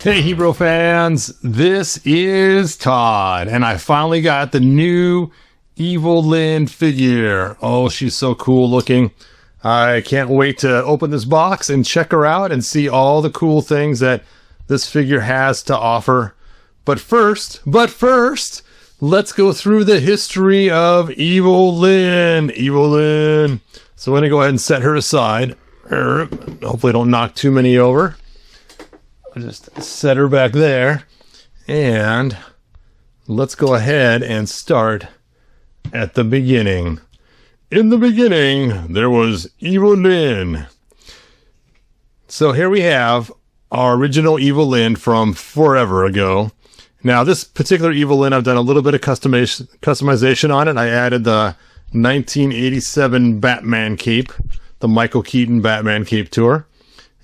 Hey Hero fans, this is Todd, and I finally got the new Evil Lyn figure. Oh, she's so cool looking. I can't wait to open this box and check her out and see all the cool things that this figure has to offer. But first, let's go through the history of Evil Lyn. Evil Lyn. So I'm going to go ahead and set her aside. Hopefully I don't knock too many over. I'll just set her back there, and let's go ahead and start at the beginning. In the beginning, there was Evil Lyn. So here we have our original Evil Lyn from forever ago. Now, this particular Evil Lyn, I've done a little bit of customization on it. I added the 1987 Batman cape, the Michael Keaton Batman cape to her,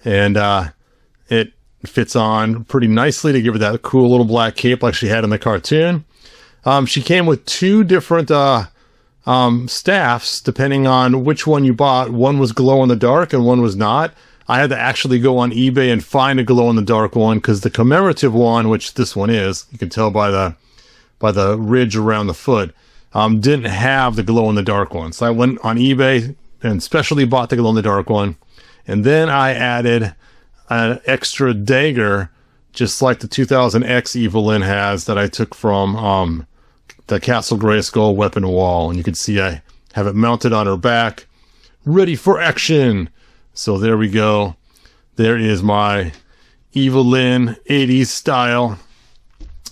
and it fits on pretty nicely to give her that cool little black cape like she had in the cartoon. She came with two different staffs depending on which one you bought. One was glow in the dark and one was not. I had to actually go on eBay and find a glow in the dark one because the commemorative one, which this one is, you can tell by the ridge around the foot, didn't have the glow in the dark one. So I went on eBay and specially bought the glow in the dark one, and then I added an extra dagger, just like the 2000X Evil Lyn has, that I took from the Castle Grayskull weapon wall. And you can see I have it mounted on her back, ready for action. So there we go. There is my Evil Lyn 80s style.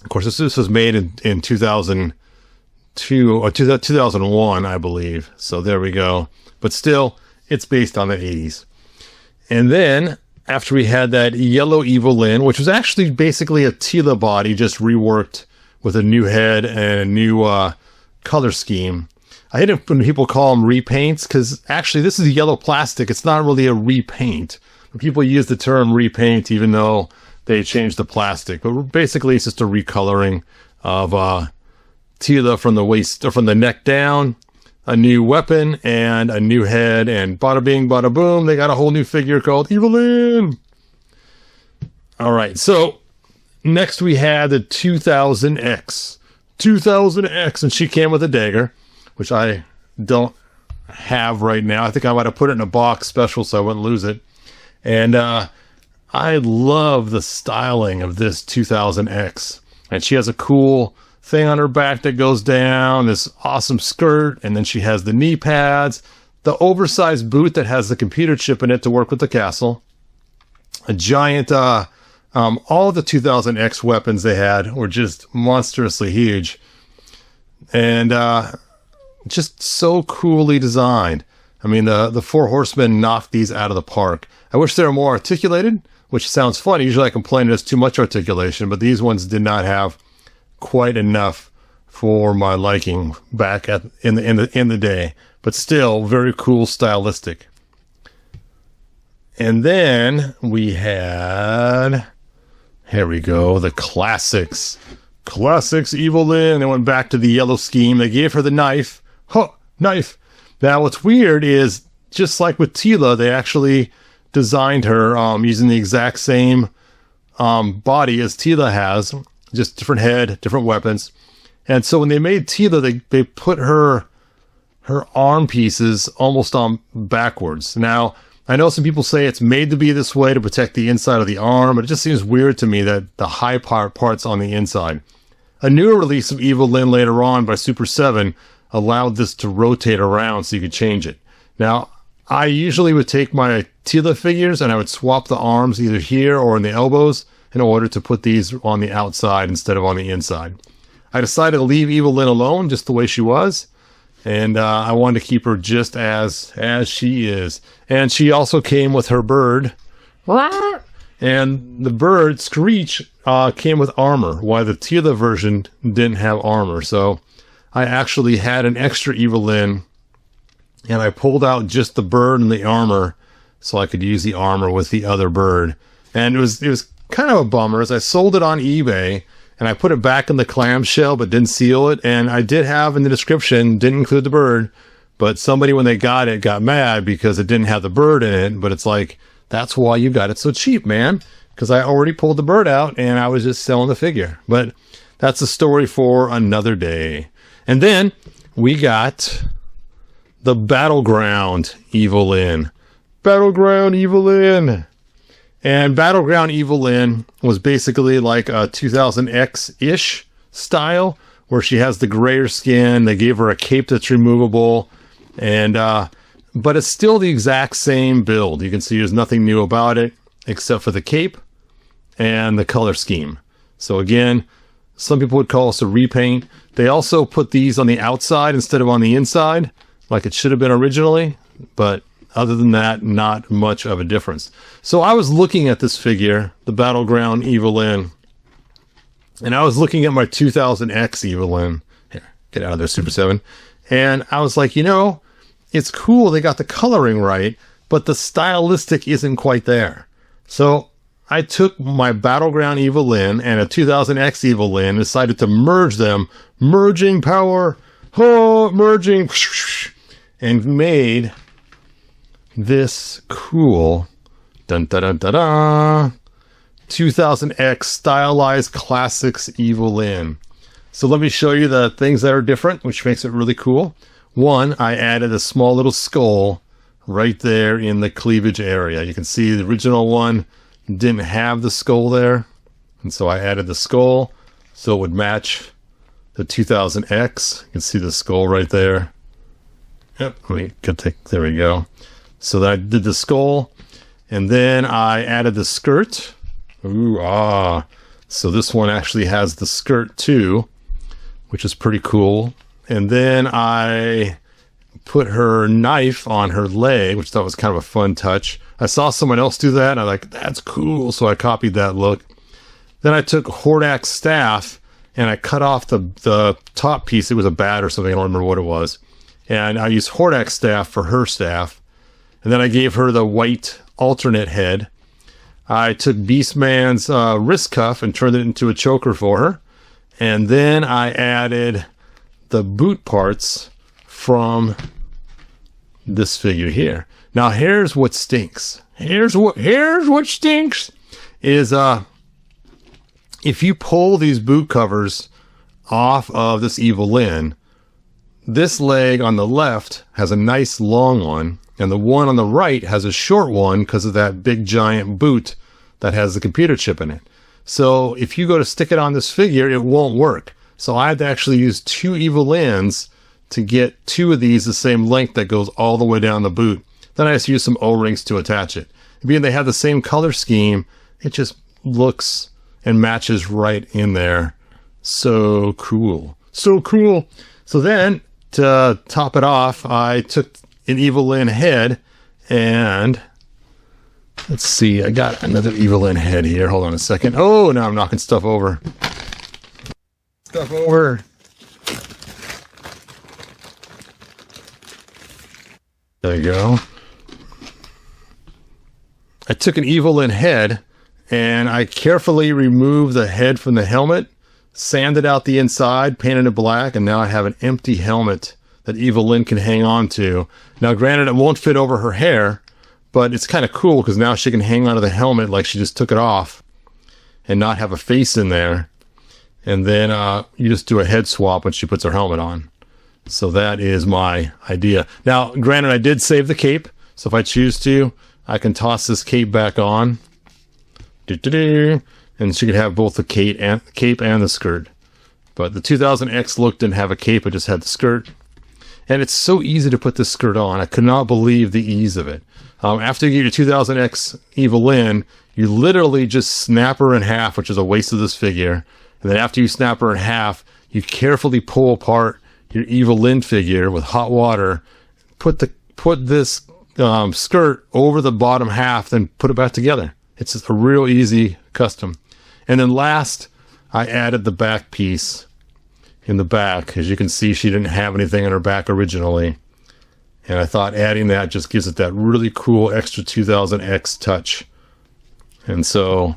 Of course, this was made in 2002 or 2001, I believe. So there we go. But still, it's based on the 80s. And then after we had that yellow Evil Lyn, which was actually basically a Tila body, just reworked with a new head and a new color scheme. I hate it when people call them repaints, because actually this is yellow plastic. It's not really a repaint. People use the term repaint even though they changed the plastic. But basically it's just a recoloring of Tila from the waist, or from the neck down. A new weapon and a new head, and bada bing, bada boom, they got a whole new figure called Evil Lyn. Alright, so next we had the 2000X. 2000X, and she came with a dagger, which I don't have right now. I think I might have put it in a box special so I wouldn't lose it. And I love the styling of this 2000X. And she has a cool thing on her back that goes down, this awesome skirt, and then she has the knee pads, the oversized boot that has the computer chip in it to work with the castle, a giant, all the 2000X weapons they had were just monstrously huge, and just so coolly designed. I mean, the Four Horsemen knocked these out of the park. I wish they were more articulated, which sounds funny. Usually I complain there's too much articulation, but these ones did not have quite enough for my liking back in the day, but still very cool, stylistic. And then we had, here we go, the classics Evil Lyn. They went back to the yellow scheme. They gave her the knife. Knife. Now what's weird is, just like with Tila, they actually designed her using the exact same body as Tila has. Just different head, different weapons. And so when they made Tila, they put her arm pieces almost on backwards. Now, I know some people say it's made to be this way to protect the inside of the arm, but it just seems weird to me that the high part's on the inside. A newer release of Evil Lyn later on by Super 7 allowed this to rotate around so you could change it. Now, I usually would take my Tila figures and I would swap the arms either here or in the elbows, in order to put these on the outside instead of on the inside. I decided to leave Evil Lyn alone, just the way she was, and I wanted to keep her just as she is. And she also came with her bird, and the bird, Screech, came with armor, while the Tila version didn't have armor. So I actually had an extra Evil Lyn, and I pulled out just the bird and the armor, so I could use the armor with the other bird. And it was kind of a bummer, as I sold it on eBay and I put it back in the clamshell but didn't seal it, and I did have in the description, didn't include the bird, but somebody when they got it got mad because it didn't have the bird in it. But it's like, that's why you got it so cheap, man. because I already pulled the bird out and I was just selling the figure. But that's a story for another day. And then we got the Battleground Evil Lyn. Battleground Evil Lyn. And Battleground Evil Lyn was basically like a 2000X-ish style, where she has the grayer skin. They gave her a cape that's removable, and but it's still the exact same build. You can see there's nothing new about it except for the cape and the color scheme. So again, some people would call this a repaint. They also put these on the outside instead of on the inside, like it should have been originally, but other than that, not much of a difference. So I was looking at this figure, the Battleground Evil Lyn, and I was looking at my 2000X Evil Lyn. Here, get out of there, Super 7. And I was like, you know, it's cool they got the coloring right, but the stylistic isn't quite there. So I took my Battleground Evil Lyn and a 2000X Evil Lyn and decided to merge them. Merging power. Oh, merging. And made this cool 2000X stylized classics Evil Lyn. So let me show you the things that are different, which makes it really cool. One, I added a small little skull right there in the cleavage area. You can see the original one didn't have the skull there, and so I added the skull so it would match the 2000X. You can see the skull right there. Yep, there we go. So I did the skull, and then I added the skirt. So this one actually has the skirt too, which is pretty cool. And then I put her knife on her leg, which I thought was kind of a fun touch. I saw someone else do that, and I'm like, that's cool. So I copied that look. Then I took Hordak's staff, and I cut off the top piece. It was a bat or something. I don't remember what it was. And I used Hordak's staff for her staff. And then I gave her the white alternate head. I took Beastman's wrist cuff and turned it into a choker for her. And then I added the boot parts from this figure here. Now here's what stinks. Here's what stinks is if you pull these boot covers off of this Evil Lyn, this leg on the left has a nice long one, and the one on the right has a short one because of that big giant boot that has the computer chip in it. So if you go to stick it on this figure, it won't work. So I had to actually use two Evil Lyns to get two of these the same length that goes all the way down the boot. Then I just used some O-rings to attach it. Being they have the same color scheme, it just looks and matches right in there. So cool. So cool. So then, to top it off, I took an Evil Lyn head, and let's see, I got another Evil Lyn head here. Hold on a second. Oh, now I'm knocking stuff over. Stuff over. There you go. I took an Evil Lyn head, and I carefully removed the head from the helmet, sanded out the inside, painted it black, and now I have an empty helmet that Evil Lyn can hang on to. Now, granted, it won't fit over her hair, but it's kind of cool because now she can hang onto the helmet like she just took it off and not have a face in there. And then you just do a head swap when she puts her helmet on. So that is my idea. Now, granted, I did save the cape, so if I choose to, I can toss this cape back on. And she could have both the cape and the skirt. But the 2000X look didn't have a cape, it just had the skirt. And it's so easy to put this skirt on. I could not believe the ease of it. After you get your 2000X Evil Lyn, you literally just snap her in half, which is a waste of this figure. And then after you snap her in half, you carefully pull apart your Evil Lyn figure with hot water, put this skirt over the bottom half, then put it back together. It's just a real easy custom. And then last, I added the back piece in the back. As you can see, she didn't have anything on her back originally. And I thought adding that just gives it that really cool extra 2000X touch. And so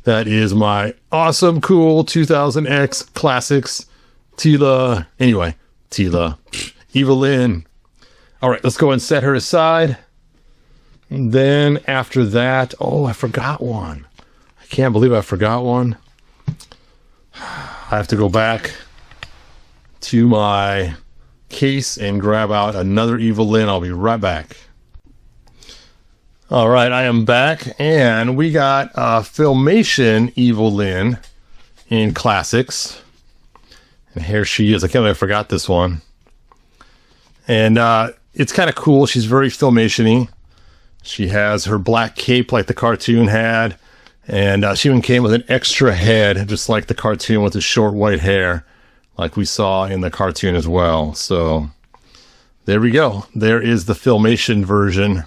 that is my awesome, cool 2000X Classics Tila. Anyway, Tila. Evil Lyn. All right, let's go and set her aside. And then after that, oh, I forgot one. can't believe I forgot one. I have to go back to my case and grab out another Evil Lyn. I'll be right back. All right, I am back, and we got Filmation Evil Lyn in Classics. And here she is. I can't believe I forgot this one. And it's kind of cool. She's very Filmation-y. She has her black cape like the cartoon had. And she even came with an extra head, just like the cartoon with the short white hair, like we saw in the cartoon as well. So there we go. There is the Filmation version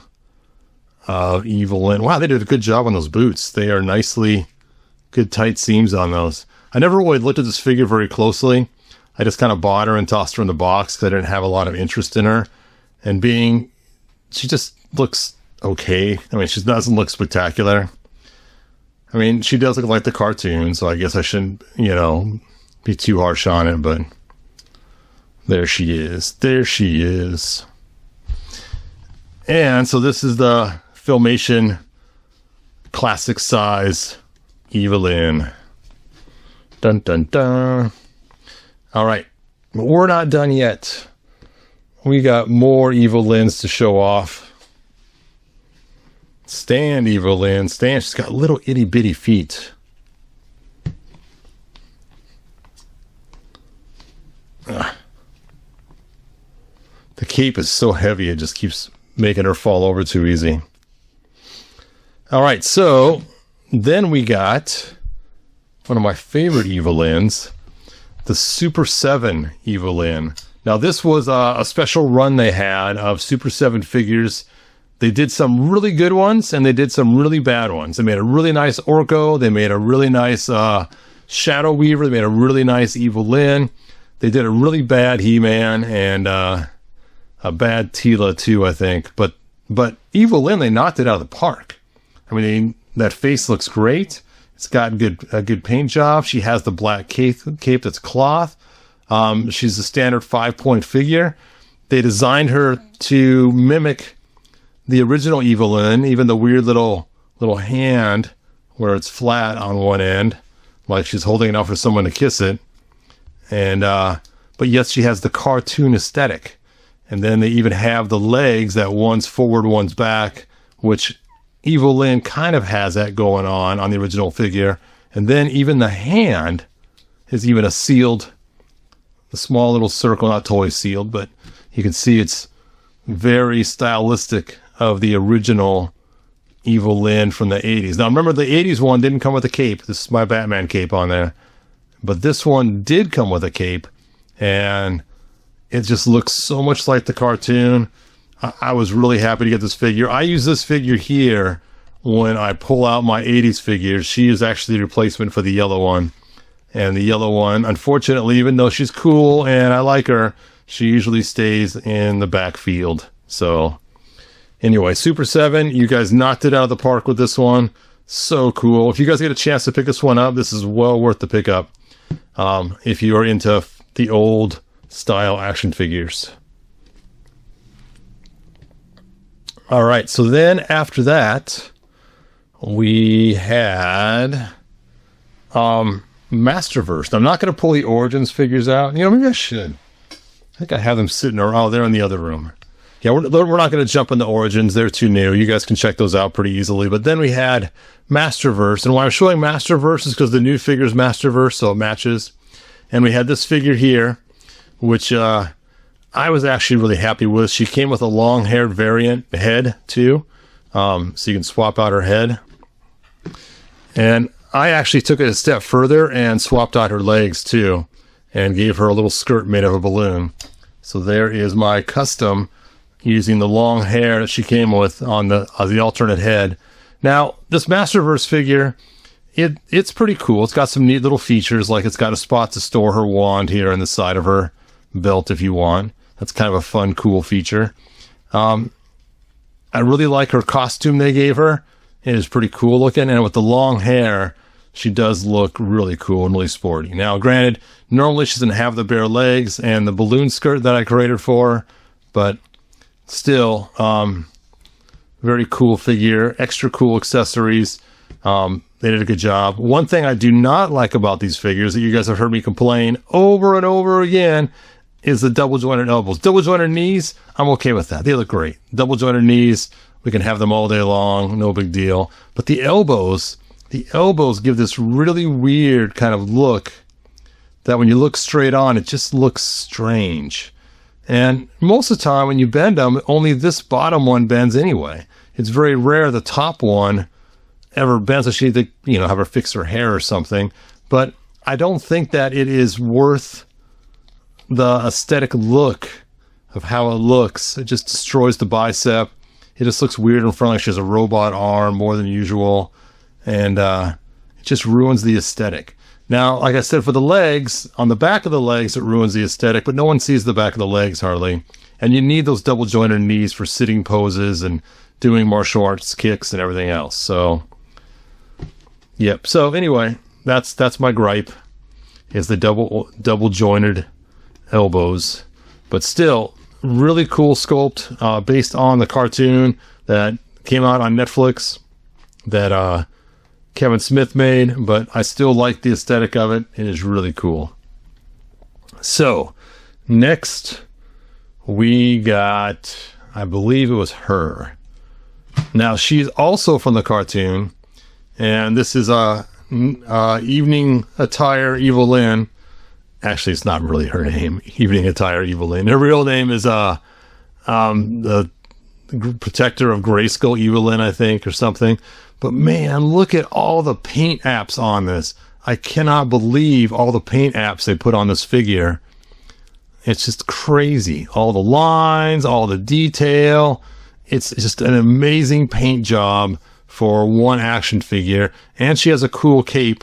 of Evil Lyn. Wow, they did a good job on those boots. They are nicely good tight seams on those. I never really looked at this figure very closely. I just kind of bought her and tossed her in the box because I didn't have a lot of interest in her. And she just looks okay. I mean, she doesn't look spectacular. I mean, she does look like the cartoon, so I guess I shouldn't, be too harsh on it, but there she is. There she is. And so this is the Filmation classic size Evil Lyn. Dun, dun, dun. All right, but we're not done yet. We got more Evil Lyns to show off. Stand, Evil Lyn, stand. She's got little itty bitty feet. Ugh. The cape is so heavy, it just keeps making her fall over too easy. All right, so then we got one of my favorite Evil Lyns, the Super 7 Evil Lyn. Now, this was a special run they had of Super 7 figures. They did some really good ones, and they did some really bad ones. They made a really nice Orko. They made a really nice Shadow Weaver. They made a really nice Evil Lyn. They did a really bad He-Man and a bad Teela too, I think. But Evil Lyn, they knocked it out of the park. I mean, that face looks great. It's got a good paint job. She has the black cape that's cloth. She's a standard 5-point figure. They designed her to mimic the original Evil Lyn, even the weird little hand where it's flat on one end, like she's holding it out for someone to kiss it. And but yes, she has the cartoon aesthetic. And then they even have the legs that one's forward, one's back, which Evil Lyn kind of has that going on the original figure. And then even the hand is even a small little circle, not totally sealed, but you can see it's very stylistic of the original Evil Lyn from the 80s. Now, remember, the 80s one didn't come with a cape. This is my Batman cape on there. But this one did come with a cape, and it just looks so much like the cartoon. I was really happy to get this figure. I use this figure here when I pull out my 80s figures. She is actually the replacement for the yellow one. And the yellow one, unfortunately, even though she's cool and I like her, she usually stays in the backfield. So anyway, Super 7, you guys knocked it out of the park with this one. So cool. If you guys get a chance to pick this one up, this is well worth the pickup. If you are into the old style action figures. All right, so then after that, we had Masterverse. Now, I'm not going to pull the Origins figures out. Maybe I should. I think I have them sitting around. Oh, they're in the other room. Yeah, we're not going to jump into Origins. They're too new. You guys can check those out pretty easily. But then we had Masterverse. And why I'm showing Masterverse is because the new figure is Masterverse, so it matches. And we had this figure here, which I was actually really happy with. She came with a long-haired variant head, too. So you can swap out her head. And I actually took it a step further and swapped out her legs, too. And gave her a little skirt made of a balloon. So there is my custom using the long hair that she came with on the alternate head. Now, this Masterverse figure, it's pretty cool. It's got some neat little features, like it's got a spot to store her wand here on the side of her belt if you want. That's kind of a fun, cool feature. I really like her costume they gave her. It is pretty cool looking, and with the long hair, she does look really cool and really sporty. Now, granted, normally she doesn't have the bare legs and the balloon skirt that I created for her, but still, very cool figure, extra cool accessories. They did a good job. One thing I do not like about these figures that you guys have heard me complain over and over again is the double jointed elbows. Double jointed knees, I'm okay with that. They look great. Double jointed knees, we can have them all day long, no big deal. But the elbows give this really weird kind of look that when you look straight on, it just looks strange. And most of the time when you bend them, only this bottom one bends anyway. It's very rare the top one ever bends, so she need to, have her fix her hair or something. But I don't think that it is worth the aesthetic look of how it looks. It just destroys the bicep. It just looks weird in front, like she has a robot arm more than usual. And it just ruins the aesthetic. Now, like I said, for the legs, on the back of the legs, it ruins the aesthetic, but no one sees the back of the legs hardly. And you need those double jointed knees for sitting poses and doing martial arts kicks and everything else. So, yep. So anyway, that's my gripe, is the double jointed elbows. But still, really cool sculpt, based on the cartoon that came out on Netflix that Kevin Smith made, but I still like the aesthetic of it. It is really cool. So, next we got, I believe it was her. Now, she's also from the cartoon, and this is Evening Attire Evil Lyn. Actually, it's not really her name, Evening Attire Evil Lyn. Her real name is the protector of Grayskull Evil Lyn, I think, or something. But man, look at all the paint apps on this. I cannot believe all the paint apps they put on this figure. It's just crazy. All the lines, all the detail. It's just an amazing paint job for one action figure. And she has a cool cape.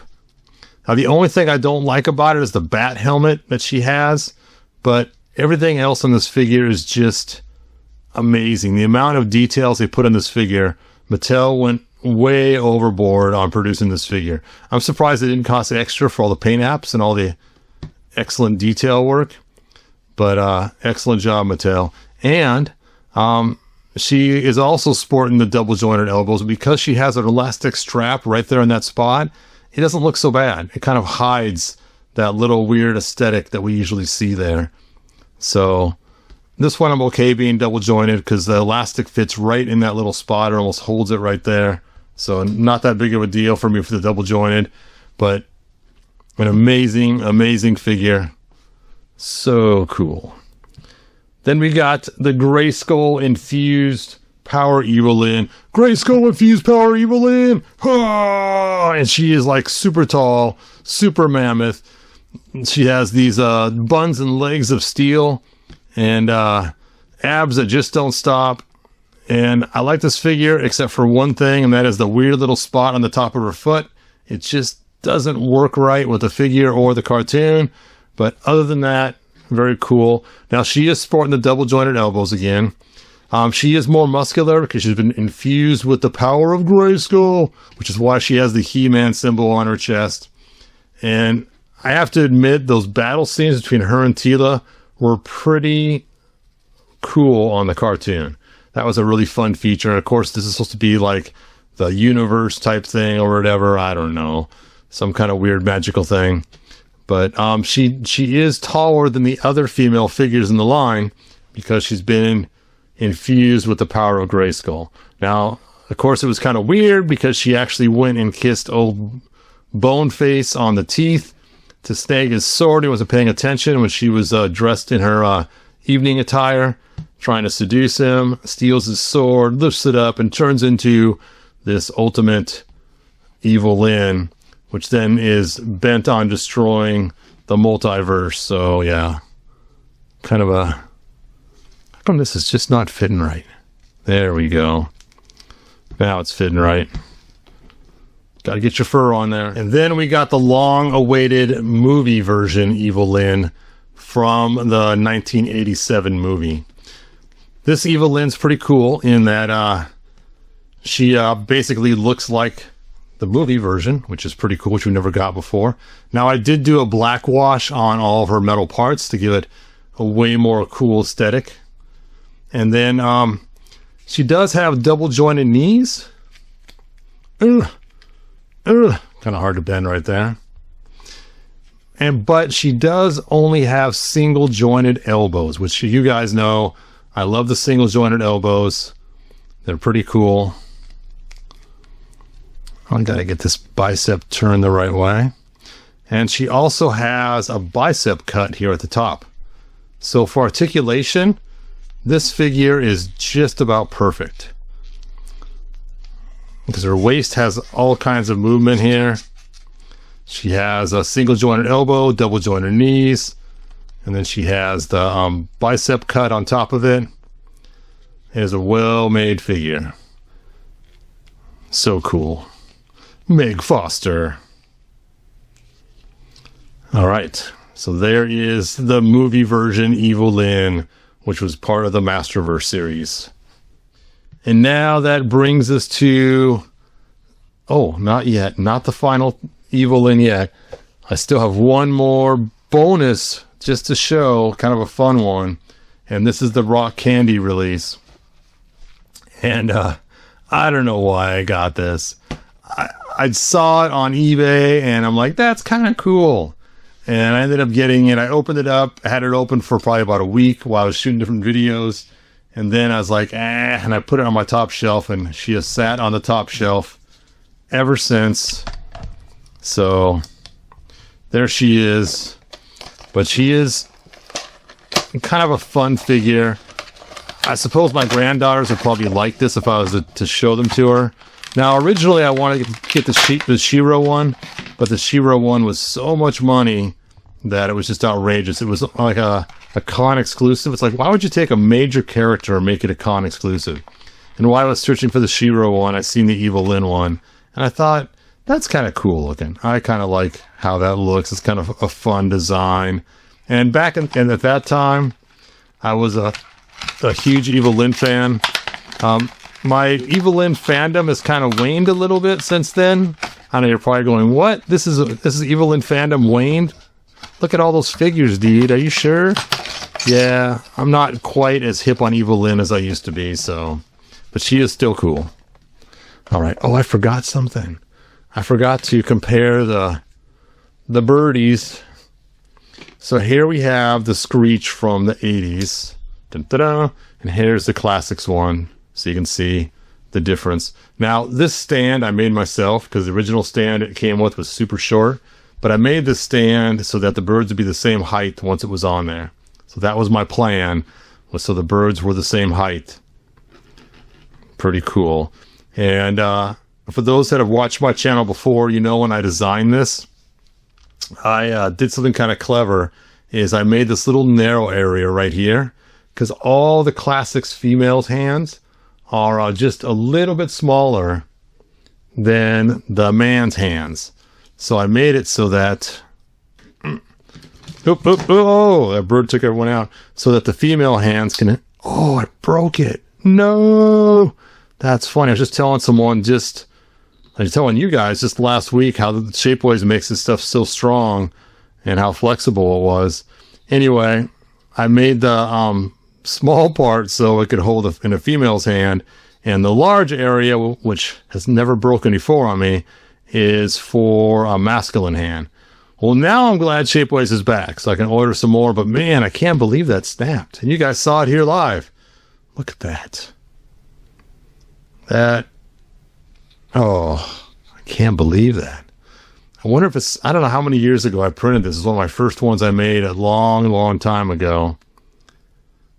Now, the only thing I don't like about it is the bat helmet that she has. But everything else on this figure is just amazing. The amount of details they put in this figure. Mattel went way overboard on producing this figure. I'm surprised it didn't cost extra for all the paint apps and all the excellent detail work. But excellent job, Mattel. And she is also sporting the double jointed elbows. Because she has an elastic strap right there in that spot, it doesn't look so bad. It kind of hides that little weird aesthetic that we usually see there. So this one I'm okay being double jointed because the elastic fits right in that little spot. It almost holds it right there. So not that big of a deal for me for the double jointed, but an amazing, amazing figure. So cool. Then we got the Grayskull Infused Power Evil Lyn. Grayskull Infused Power Evil Lyn! Ah! And she is like super tall, super mammoth. She has these buns and legs of steel and abs that just don't stop. And I like this figure except for one thing, and that is the weird little spot on the top of her foot. It just doesn't work right with the figure or the cartoon. But other than that, very cool. Now, she is sporting the double jointed elbows again. She is more muscular because she's been infused with the power of Grayskull, which is why she has the He-Man symbol on her chest. And I have to admit, those battle scenes between her and Teela were pretty cool on the cartoon. That was a really fun feature. And of course, this is supposed to be like the universe type thing or whatever. I don't know. Some kind of weird magical thing. But she is taller than the other female figures in the line because she's been infused with the power of Grayskull. Now, of course, it was kind of weird because she actually went and kissed old Boneface on the teeth to snag his sword. He wasn't paying attention when she was dressed in her evening attire, trying to seduce him, steals his sword, lifts it up, and turns into this ultimate Evil Lyn, which then is bent on destroying the multiverse. So, yeah. Kind of a... How come this is just not fitting right? There we go. Now it's fitting right. Got to get your fur on there. And then we got the long-awaited movie version Evil Lyn from the 1987 movie. This Evil Lyn's pretty cool in that she basically looks like the movie version, which is pretty cool, which we never got before. Now, I did do a black wash on all of her metal parts to give it a way more cool aesthetic. And then she does have double jointed knees. Ugh. kind of hard to bend right there. But she does only have single jointed elbows, which you guys know I love the single jointed elbows. They're pretty cool. I gotta get this bicep turned the right way. And she also has a bicep cut here at the top. So for articulation, this figure is just about perfect. Because her waist has all kinds of movement here. She has a single jointed elbow, double jointed knees, and then she has the bicep cut on top of it. It is a well-made figure. So cool. Meg Foster. All right, so there is the movie version Evil Lyn, which was part of the Masterverse series. And now that brings us to... Oh, not yet. Not the final Evil Lyn yet. I still have one more bonus just to show, kind of a fun one. And this is the Rock Candy release. And I don't know why I got this. I saw it on eBay and I'm like, that's kind of cool. And I ended up getting it. I opened it up. I had it open for probably about a week while I was shooting different videos. And then I was like, and I put it on my top shelf, and she has sat on the top shelf ever since. So there she is. But she is kind of a fun figure. I suppose my granddaughters would probably like this if I was to show them to her. Now, originally I wanted to get the She-Ra one, but the She-Ra one was so much money that it was just outrageous. It was like a con exclusive. It's like, why would you take a major character and make it a con exclusive? And while I was searching for the She-Ra one, I seen the Evil Lyn one, and I thought, that's kind of cool looking. I kind of like how that looks. It's kind of a fun design. And back and at that time, I was a huge Evil Lyn fan. My Evil Lyn fandom has kind of waned a little bit since then. I know you're probably going, what? This is Evil Lyn fandom waned? Look at all those figures, dude. Are you sure? Yeah, I'm not quite as hip on Evil Lyn as I used to be, so... But she is still cool. All right. Oh, I forgot something. I forgot to compare the birdies. So here we have the Screech from the 80s. Dun-da-da. And here's the Classics one. So you can see the difference. Now, this stand I made myself because the original stand it came with was super short. But I made this stand so that the birds would be the same height once it was on there. So that was my plan, was so the birds were the same height. Pretty cool. And for those that have watched my channel before, you know when I designed this, I did something kind of clever, is I made this little narrow area right here, because all the Classics females' hands are just a little bit smaller than the man's hands. So I made it so that... Oh, that bird took everyone out. So that the female hands can... Oh, I broke it. No! That's funny. I was just telling someone I was telling you guys just last week how the Shapeways makes this stuff so strong and how flexible it was. Anyway, I made the small part so it could hold in a female's hand, and the large area, which has never broken before on me, is for a masculine hand. Well, now I'm glad Shapeways is back, so I can order some more, but man, I can't believe that snapped. And you guys saw it here live. Look at that. Oh, I can't believe that. I wonder if it's, I don't know how many years ago I printed this. It's one of my first ones I made a long, long time ago.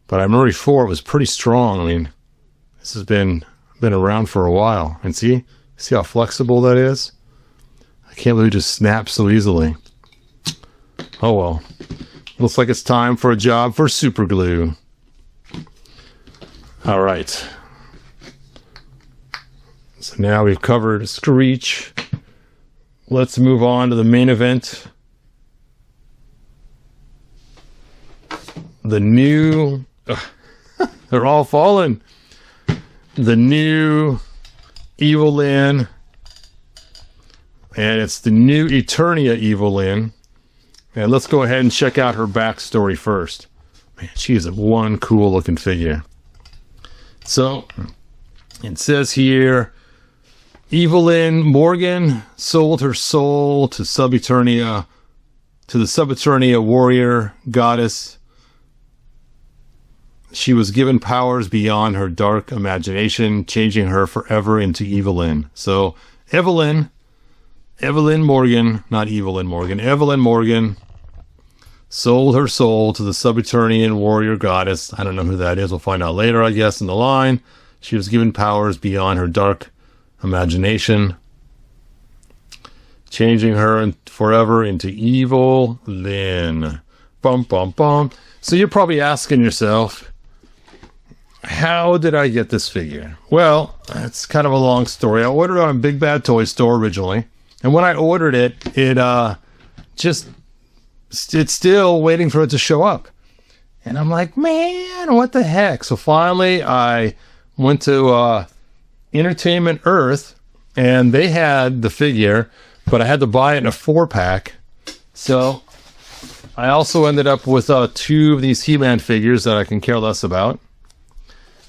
But I remember before it was pretty strong. I mean, this has been around for a while. And see how flexible that is? I can't believe it just snaps so easily. Oh well. Looks like it's time for a job for super glue. All right. So now we've covered Screech. Let's move on to the main event. The new... they're all falling. The new Evil Lyn. And it's the new Eternia Evil Lyn. And let's go ahead and check out her backstory first. Man, she is one cool looking figure. So, it says here... Evil Lyn Morgan sold her soul to Eternia, to the Eternia warrior goddess. She was given powers beyond her dark imagination, changing her forever into Evil Lyn. So, Evil Lyn Morgan, not Evil Lyn Morgan, Evil Lyn Morgan sold her soul to the Eternian warrior goddess. I don't know who that is. We'll find out later, I guess, in the line. She was given powers beyond her dark imagination, changing her forever into Evil Lyn. Bum, bum, bum. So you're probably asking yourself, how did I get this figure? Well, it's kind of a long story. I ordered it on Big Bad Toy Store originally. And when I ordered it, it's still waiting for it to show up. And I'm like, man, what the heck? So finally, I went to Entertainment Earth, and they had the figure, but I had to buy it in a 4-pack. So I also ended up with 2 of these He-Man figures that I can care less about.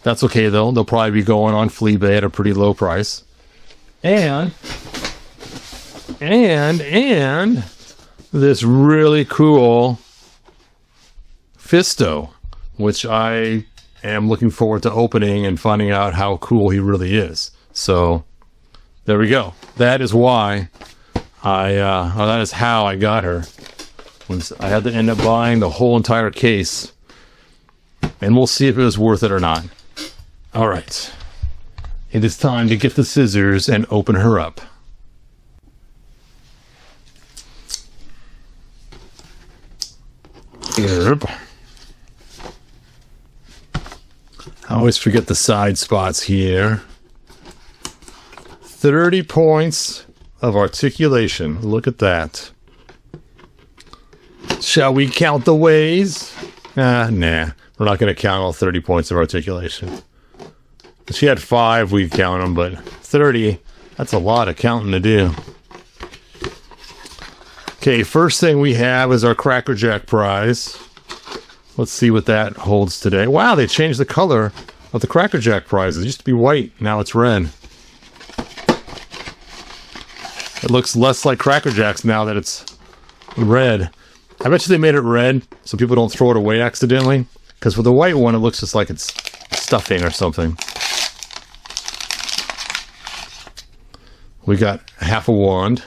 That's okay, though. They'll probably be going on Fleabay at a pretty low price. And this really cool Fisto, which I am looking forward to opening and finding out how cool he really is. So there we go. That is why that is how I got her. I had to end up buying the whole entire case, and we'll see if it was worth it or not. All right, it is time to get the scissors and open her up. Yep. I always forget the side spots here. 30 points of articulation. Look at that. Shall we count the ways? Nah. We're not going to count all 30 points of articulation. If she had 5, we'd count them, but 30, that's a lot of counting to do. Okay, first thing we have is our Cracker Jack prize. Let's see what that holds today. Wow, they changed the color of the Cracker Jack prizes. It used to be white, now it's red. It looks less like Cracker Jacks now that it's red. I bet you they made it red so people don't throw it away accidentally. Because with the white one, it looks just like it's stuffing or something. We got half a wand.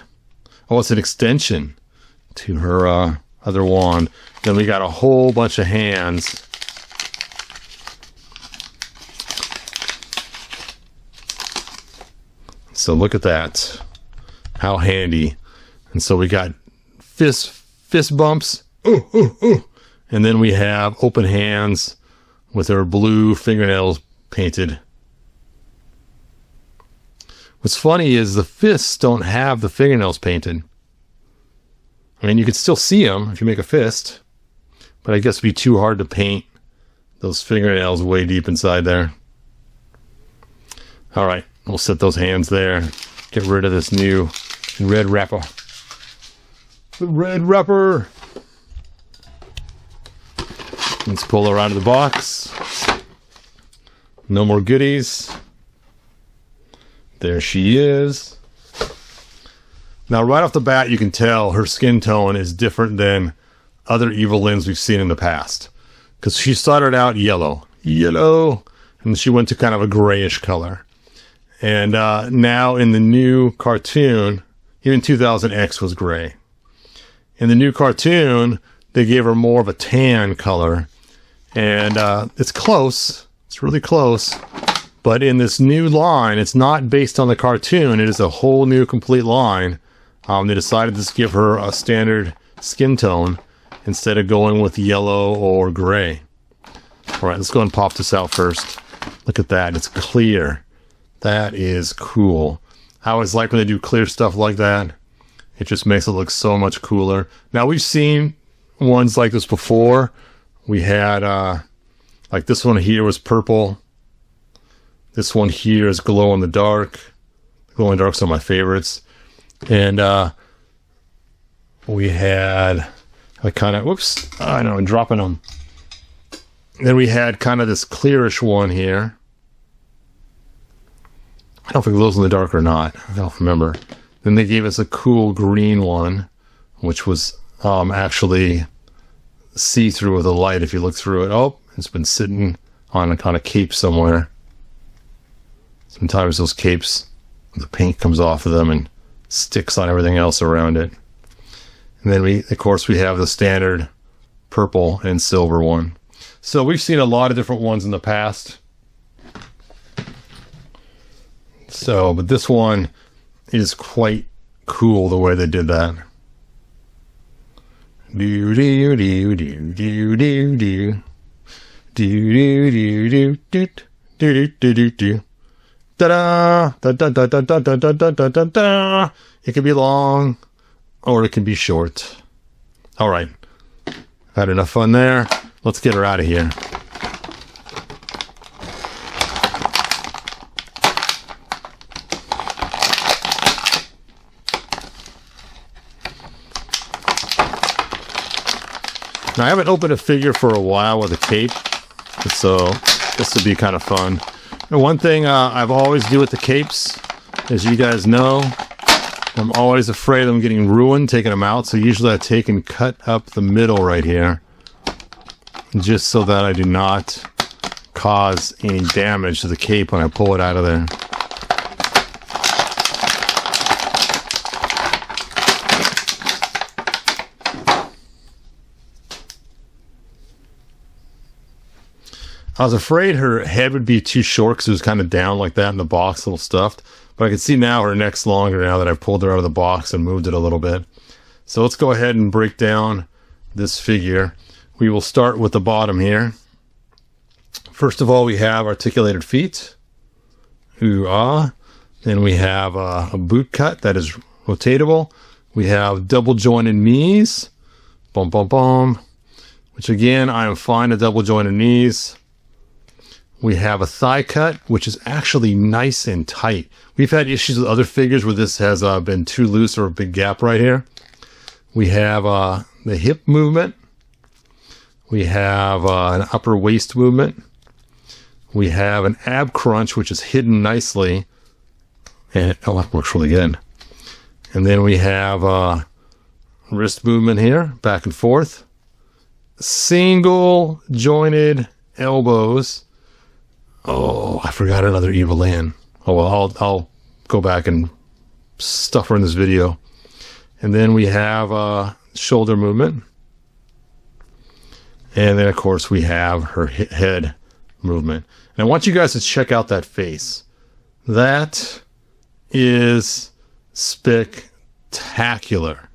Oh, it's an extension to her other wand. Then we got a whole bunch of hands. So look at that. How handy. And so we got fist bumps. Ooh, ooh, ooh. And then we have open hands with her blue fingernails painted. What's funny is the fists don't have the fingernails painted. I mean, you can still see them if you make a fist, but I guess it'd be too hard to paint those fingernails way deep inside there. All right, we'll set those hands there. Get rid of this new red wrapper. The red wrapper. Let's pull her out of the box. No more goodies. There she is. Now, right off the bat, you can tell her skin tone is different than other Evil Lyns we've seen in the past. Because she started out yellow, and she went to kind of a grayish color. And now in the new cartoon, even 2000X was gray. In the new cartoon, they gave her more of a tan color. And it's close. It's really close. But in this new line, it's not based on the cartoon. It is a whole new complete line. They decided to just give her a standard skin tone instead of going with yellow or gray. All right, let's go and pop this out first. Look at that. It's clear. That is cool. I always like when they do clear stuff like that. It just makes it look so much cooler. Now, we've seen ones like this before. We had, like this one here was purple. This one here is glow in the dark. Glow in the darks are my favorites. And we had a kind of, whoops, I know, I'm dropping them. Then we had kind of this clearish one here. I don't know if it glows in the dark or not. I don't remember. Then they gave us a cool green one, which was actually see-through with the light if you look through it. Oh, it's been sitting on a kind of cape somewhere. Sometimes those capes, the paint comes off of them and sticks on everything else around it. And then of course, we have the standard purple and silver one. So we've seen a lot of different ones in the past. So, but this one is quite cool the way they did that. Do do do do do do do do do do do do do do. Da da da da da da da da da da da. It can be long, or it can be short. All right, had enough fun there. Let's get her out of here. Now, I haven't opened a figure for a while with a cape, so this would be kind of fun. And one thing I've always do with the capes, as you guys know, I'm always afraid of them getting ruined, taking them out, so usually I take and cut up the middle right here, just so that I do not cause any damage to the cape when I pull it out of there. I was afraid her head would be too short because it was kind of down like that in the box, a little stuffed. But I can see now her neck's longer now that I've pulled her out of the box and moved it a little bit. So let's go ahead and break down this figure. We will start with the bottom here. First of all, we have articulated feet. Ooh, ah. Then we have a boot cut that is rotatable. We have double jointed knees. Bum, bum, bum. Which again, I am fine at double jointed knees. We have a thigh cut, which is actually nice and tight. We've had issues with other figures where this has been too loose or a big gap right here. We have the hip movement. We have an upper waist movement. We have an ab crunch, which is hidden nicely. And oh, that works really good. And then we have wrist movement here, back and forth. Single jointed elbows. Oh, I forgot another Evil Lyn. Oh, well, I'll go back and stuff her in this video. And then we have shoulder movement. And then, of course, we have her head movement. And I want you guys to check out that face. That is spectacular.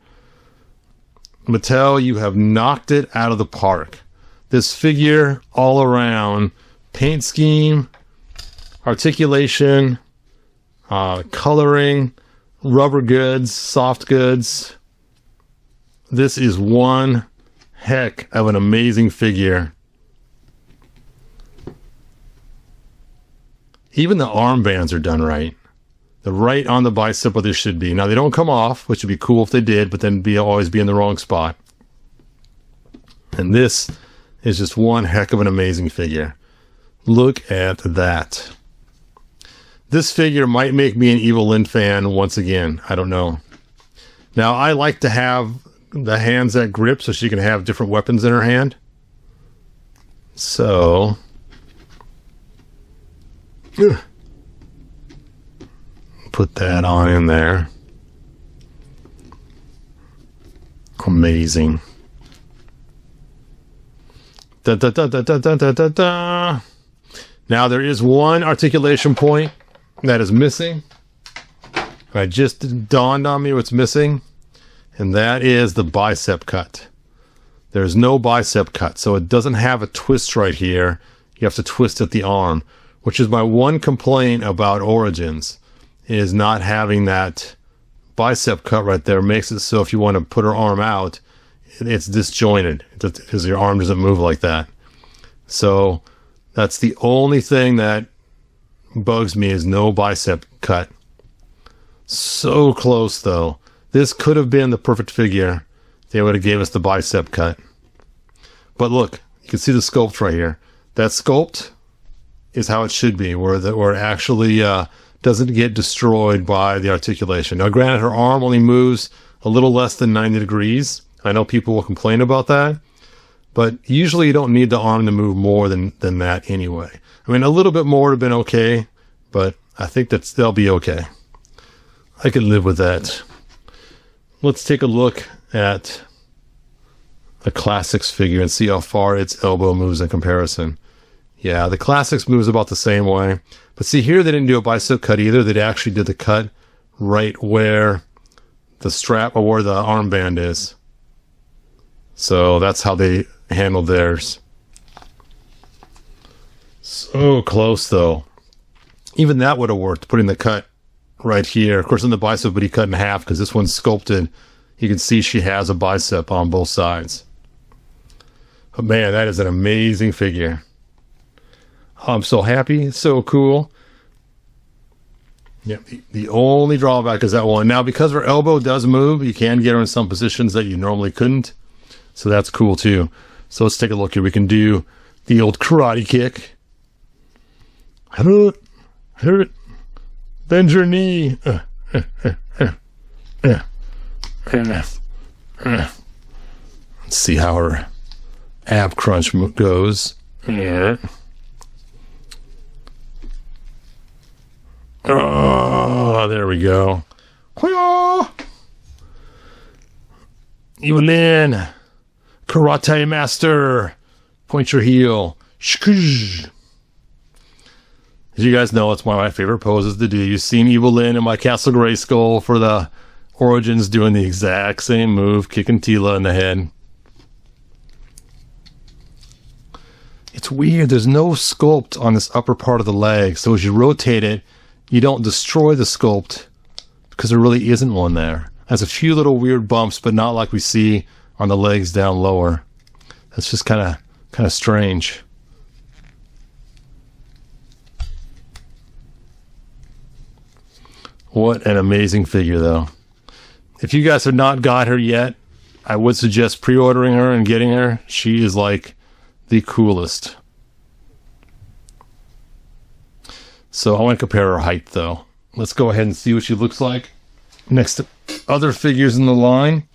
Mattel, you have knocked it out of the park. This figure all around, paint scheme, articulation, coloring, rubber goods, soft goods. This is one heck of an amazing figure. Even the armbands are done right. They're right on the bicep where they should be. Now, they don't come off, which would be cool if they did, but then always be in the wrong spot. And this is just one heck of an amazing figure. Look at that. This figure might make me an Evil Lyn fan once again. I don't know. Now, I like to have the hands that grip so she can have different weapons in her hand. So, put that on in there. Amazing. Da, da, da, da, da, da, da, da. Now, there is one articulation point that is missing. It just dawned on me what's missing, and that is the bicep cut. There's no bicep cut, so it doesn't have a twist right here. You have to twist at the arm, which is my one complaint about Origins, is not having that bicep cut right there. Makes it so if you want to put her arm out, it's disjointed because your arm doesn't move like that. So that's the only thing that bugs me, is no bicep cut. So close, though. This could have been the perfect figure. They would have gave us the bicep cut. But look, you can see the sculpt right here. That sculpt is how it should be, where it actually doesn't get destroyed by the articulation. Now, granted, her arm only moves a little less than 90 degrees. I know people will complain about that, but usually you don't need the arm to move more than that anyway. I mean, a little bit more would have been okay, but I think they'll be okay. I can live with that. Let's take a look at the Classics figure and see how far its elbow moves in comparison. Yeah, the Classics moves about the same way. But see, here they didn't do a bicep cut either. They actually did the cut right where the strap or where the armband is. So that's how they handled theirs. So close, though. Even that would have worked, putting the cut right here. Of course, in the bicep would be cut in half because this one's sculpted. You can see she has a bicep on both sides. But man, that is an amazing figure. I'm so happy. It's so cool. Yeah, the only drawback is that one. Now, because her elbow does move, you can get her in some positions that you normally couldn't. So that's cool too. So let's take a look here. We can do the old karate kick. Hurt. Bend your knee. Let's see how her ab crunch goes. Yeah. Oh, there we go. Evil Lyn, karate master. Point your heel. As you guys know, it's one of my favorite poses to do. You've seen Evil Lyn in my Castle Grayskull for the Origins doing the exact same move, kicking Tila in the head. It's weird. There's no sculpt on this upper part of the leg. So as you rotate it, you don't destroy the sculpt because there really isn't one there. It has a few little weird bumps, but not like we see on the legs down lower. That's just kind of strange. What an amazing figure, though. If you guys have not got her yet, I would suggest pre-ordering her and getting her. She is like the coolest. So I want to compare her height, though. Let's go ahead and see what she looks like next to other figures in the line.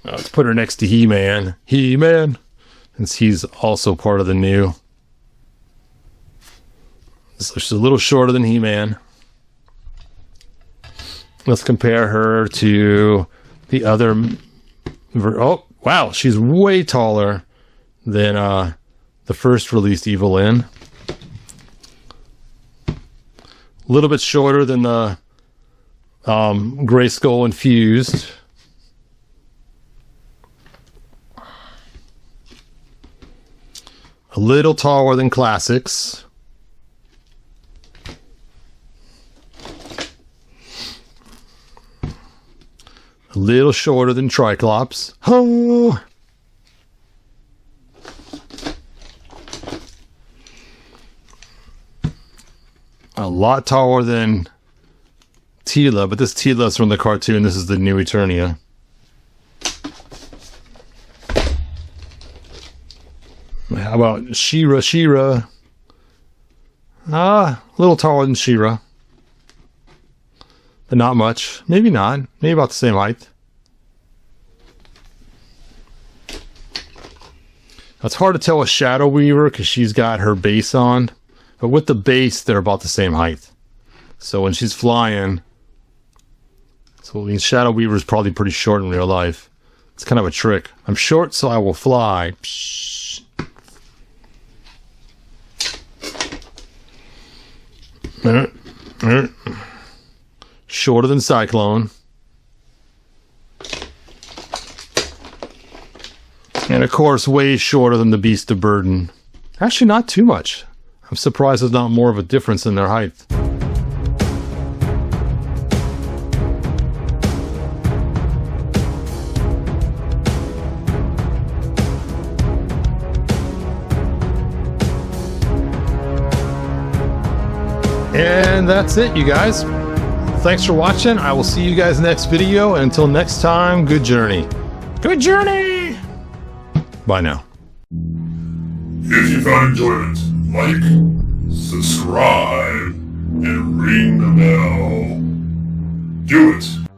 Let's put her next to He-Man. He-Man! Since he's also part of the new. So she's a little shorter than He-Man. Let's compare her to the other... Oh, wow, she's way taller than the first released Evil Lyn. A little bit shorter than the Grayskull Infused. A little taller than Classics. A little shorter than Triclops. Oh! A lot taller than Tila, but this Tila's from the cartoon. This is the new Eternia. How about She-Ra? She-Ra. A little taller than She-Ra. But not much. Maybe not. Maybe about the same height. It's hard to tell with Shadow Weaver because she's got her base on. But with the base, they're about the same height. So when she's flying... So I mean, Shadow Weaver is probably pretty short in real life. It's kind of a trick. I'm short, so I will fly. Psh. Shorter than Cyclone. And of course, way shorter than the Beast of Burden. Actually, not too much. I'm surprised there's not more of a difference in their height. And that's it, you guys. Thanks for watching. I will see you guys next video. And until next time, good journey. Good journey! Bye now. If you found enjoyment, like, subscribe, and ring the bell. Do it!